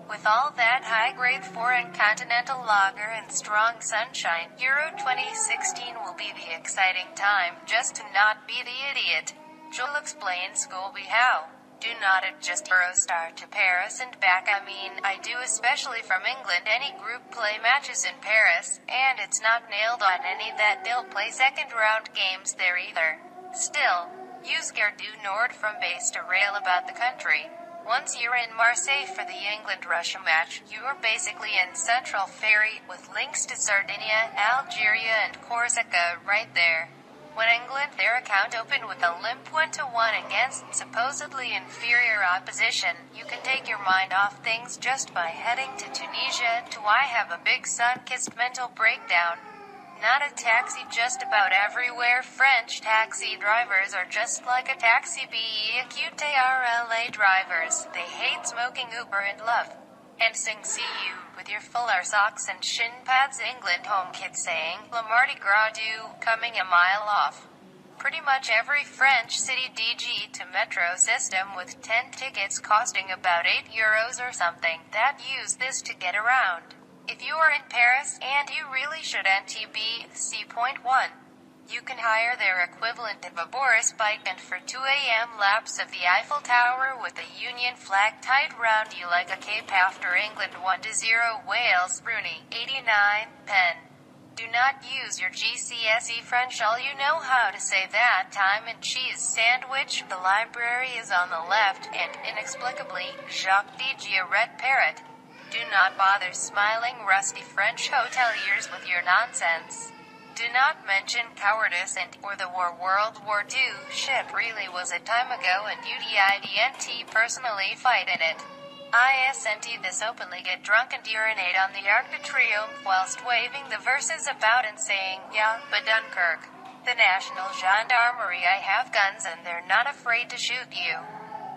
With all that high-grade foreign continental lager and strong sunshine, Euro 2016 will be the exciting time, just to not be the idiot. Joel explains Golby how. Do not adjust Eurostar to Paris and back. I do, especially from England. Any group play matches in Paris, and it's not nailed on any that they'll play second round games there either. Still, use Gare du Nord from base to rail about the country. Once you're in Marseille for the England-Russia match, you are basically in Central Ferry, with links to Sardinia, Algeria and Corsica right there. When England, their account opened with a limp 1-1 against supposedly inferior opposition, you can take your mind off things just by heading to Tunisia to have a big sun-kissed mental breakdown. Not a taxi just about everywhere. French taxi drivers are just like a taxi BEAQTRLA drivers. They hate smoking, Uber and love. And sing "See You" with your fuller socks and shin pads. England home kid saying "Le Mardi Gras do" coming a mile off. Pretty much every French city DG to metro system with 10 tickets costing about €8 or something that use this to get around. If you are in Paris, and you really should, NTB.C.1, you can hire their equivalent of a Boris bike and for 2 a.m. laps of the Eiffel Tower with a Union flag tied round you like a cape after England 1-0 Wales. Rooney, 89, Pen. Do not use your GCSE French. All you know how to say that time and cheese sandwich. The library is on the left, and inexplicably, Jacques DG a red parrot. Do not bother smiling rusty French hoteliers with your nonsense. Do not mention cowardice or the World War II shit really was a time ago and UDIDNT personally fight in it. ISNT this openly get drunk and urinate on the Arc de Triomphe whilst waving the verses about and saying, yeah, but Dunkirk. The National Gendarmerie, I have guns and they're not afraid to shoot you.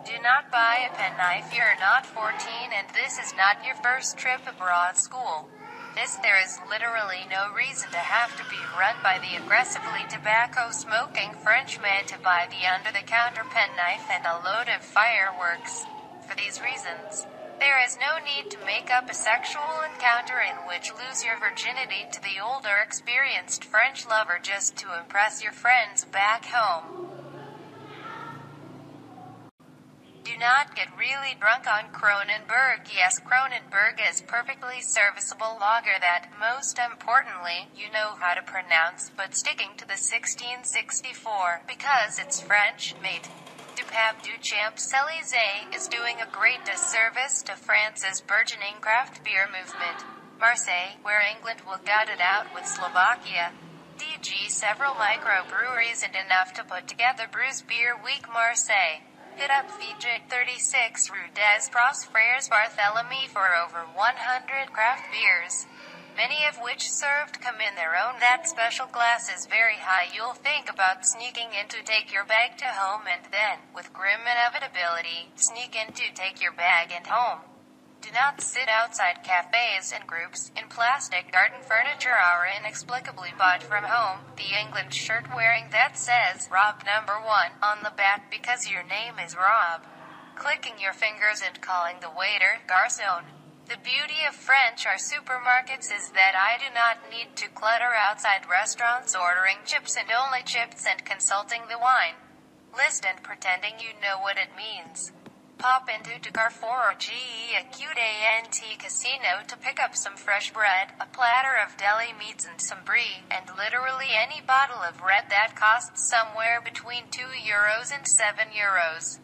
Do not buy a penknife. You're not 14 and this is not your first trip abroad school. There is literally no reason to have to be run by the aggressively tobacco-smoking Frenchman to buy the under-the-counter penknife and a load of fireworks. For these reasons, there is no need to make up a sexual encounter in which lose your virginity to the older, experienced French lover just to impress your friends back home. Do not get really drunk on Kronenberg. Yes, Kronenberg is perfectly serviceable lager that, most importantly, you know how to pronounce, but sticking to the 1664, because it's French, mate. Dupab du Champs-Élysées is doing a great disservice to France's burgeoning craft beer movement. Marseille, where England will gut it out with Slovakia. DG several microbreweries and enough to put together Brews Beer Week Marseille. Hit up Fidget 36 Rue des Pros Frères Barthélemy for over 100 craft beers, many of which served come in their own. That special glass is very high. You'll think about sneaking in to take your bag to home and then, with grim inevitability, sneak in to take your bag and home. Do not sit outside cafes in groups in plastic garden furniture or inexplicably bought from home. The England shirt wearing that says Rob #1 on the back because your name is Rob. Clicking your fingers and calling the waiter garçon. The beauty of French or supermarkets is that I do not need to clutter outside restaurants ordering chips and only chips and consulting the wine list and pretending you know what it means. Pop into Carrefour or GEAQUANT Casino to pick up some fresh bread, a platter of deli meats and some brie, and literally any bottle of red that costs somewhere between €2 and €7.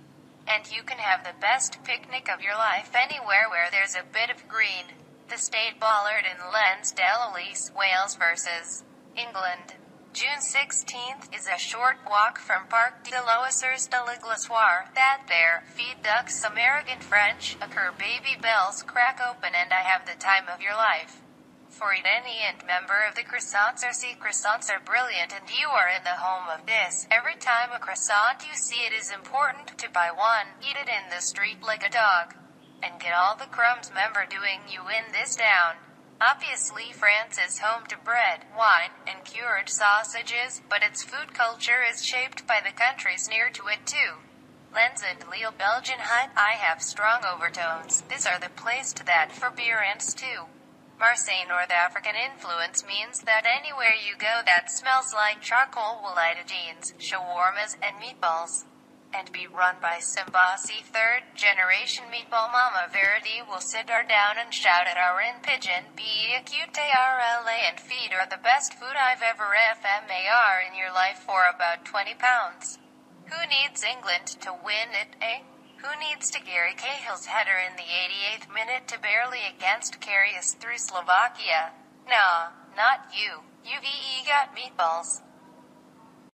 And you can have the best picnic of your life anywhere where there's a bit of green. The State Bollard in Lens d'Elis, Wales versus England. June 16th is a short walk from Parc de l'Oiseurs de la Glaçoire. That there, feed ducks some arrogant French, occur baby bells crack open and I have the time of your life. For any and member of the croissants are brilliant and you are in the home of this. Every time a croissant you see it is important to buy one, eat it in the street like a dog, and get all the crumbs. Member doing you in this down. Obviously France is home to bread, wine, and cured sausages, but its food culture is shaped by the countries near to it too. Lenza de Lille Belgian Hut. I have strong overtones. These are the place to that for beer and stew. Marseille North African influence means that anywhere you go that smells like charcoal will light jeans, shawarmas, and meatballs. And be run by Simbasi third-generation meatball mama Verity will sit her down and shout at our in pidgin, B-E-A-Q-T-R-L-A, and feed her the best food I've ever FMAR in your life for about 20 pounds. Who needs England to win it, eh? Who needs to Gary Cahill's header in the 88th minute to barely against carry us through Slovakia? Nah, not you. UVE got meatballs.